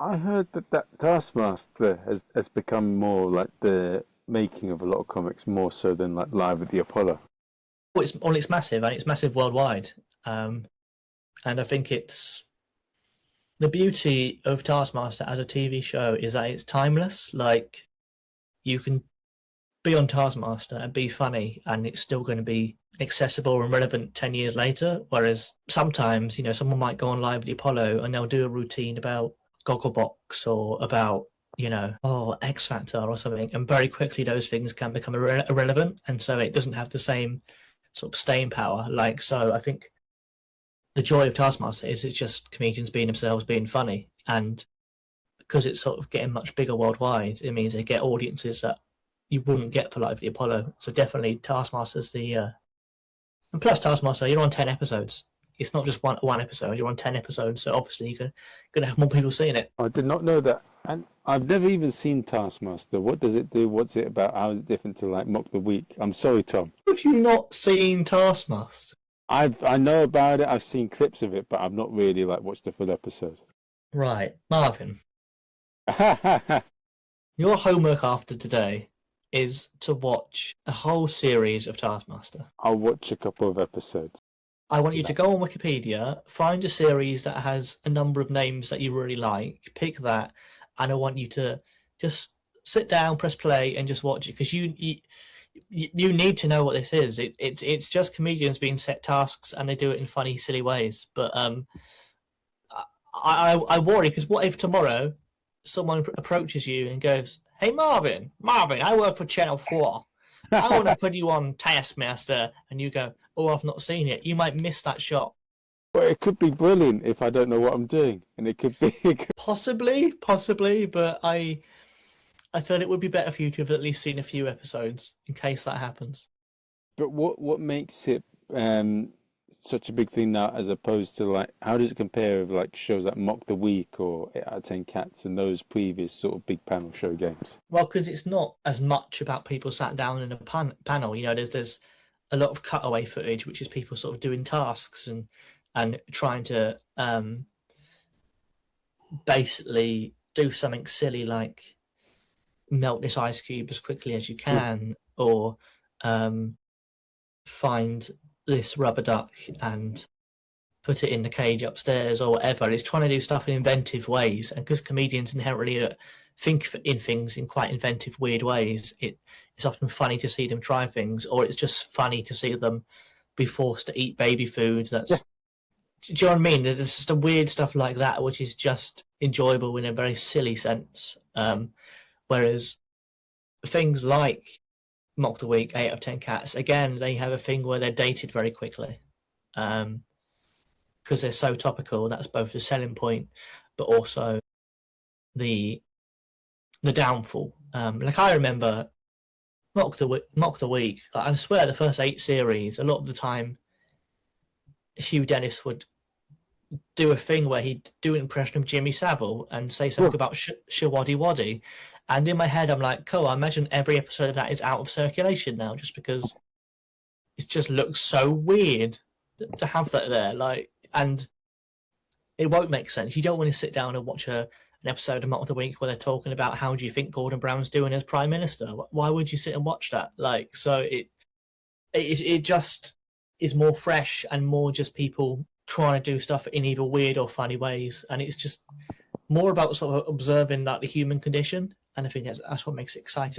I heard that Taskmaster has become more like the making of a lot of comics, more so than like Live at the Apollo. It's massive and it's massive worldwide. And I think it's the beauty of Taskmaster as a TV show is that it's timeless. Like you can be on Taskmaster and be funny, and it's still going to be accessible and relevant 10 years later. Whereas sometimes, someone might go on Live at the Apollo and they'll do a routine about Gogglebox or about X Factor or something, and very quickly those things can become irrelevant, and so it doesn't have the same sort of staying power. Like so, I think the joy of Taskmaster is it's just comedians being themselves, being funny, and because it's sort of getting much bigger worldwide, it means they get audiences that you wouldn't get for Live the Apollo. So definitely Taskmaster's and plus Taskmaster, you're on 10 episodes. It's not just one episode. You're on 10 episodes, so obviously you're gonna have more people seeing it. I did not know that, and I've never even seen Taskmaster. What does it do? What's it about? How is it different to like Mock the Week? I'm sorry, Tom. Have you not seen Taskmaster? I know about it. I've seen clips of it, but I've not really like watched the full episode. Right, Marvin. Your homework after today is to watch a whole series of Taskmaster. I'll watch a couple of episodes. I want you to go on Wikipedia, find a series that has a number of names that you really like, pick that, and I want you to just sit down, press play, and just watch it because you need to know what this is. It's just comedians being set tasks and they do it in funny, silly ways. But I worry because what if tomorrow someone approaches you and goes, "Hey Marvin, I work for Channel 4. I want to put you on Taskmaster," and you go, "Oh, I've not seen it." You might miss that shot. But it could be brilliant if I don't know what I'm doing, and it could be. Possibly, but I feel it would be better for you to have at least seen a few episodes in case that happens. But what makes it such a big thing now, as opposed to like how does it compare with like shows like Mock the Week or 8 out of 10 Cats and those previous sort of big panel show games? Well, because it's not as much about people sat down in a panel. There's a lot of cutaway footage, which is people sort of doing tasks and trying to basically do something silly like melt this ice cube as quickly as you can, or find this rubber duck and put it in the cage upstairs or whatever. It's trying to do stuff in inventive ways, and because comedians inherently think in things in quite inventive, weird ways, it's often funny to see them try things, or it's just funny to see them be forced to eat baby food. Yeah. Do you know what I mean? There's just a weird stuff like that, which is just enjoyable in a very silly sense. Whereas things like Mock the Week, 8 out of 10 Cats, again, they have a thing where they're dated very quickly. Because they're so topical, that's both the selling point, but also the downfall. Like I remember Mock the Week. I swear, the first 8 series, a lot of the time, Hugh Dennis would do a thing where he'd do an impression of Jimmy Savile and say something about Shawaddy Waddy. And in my head, I'm like, cool, I imagine every episode of that is out of circulation now just because it just looks so weird to have that there. Like, and it won't make sense. You don't want to sit down and watch an episode of Mock the Week where they're talking about how do you think Gordon Brown's doing as Prime Minister. Why would you sit and watch that? Like, so it just is more fresh and more just people trying to do stuff in either weird or funny ways, and it's just more about sort of observing like the human condition, and I think that's what makes it exciting.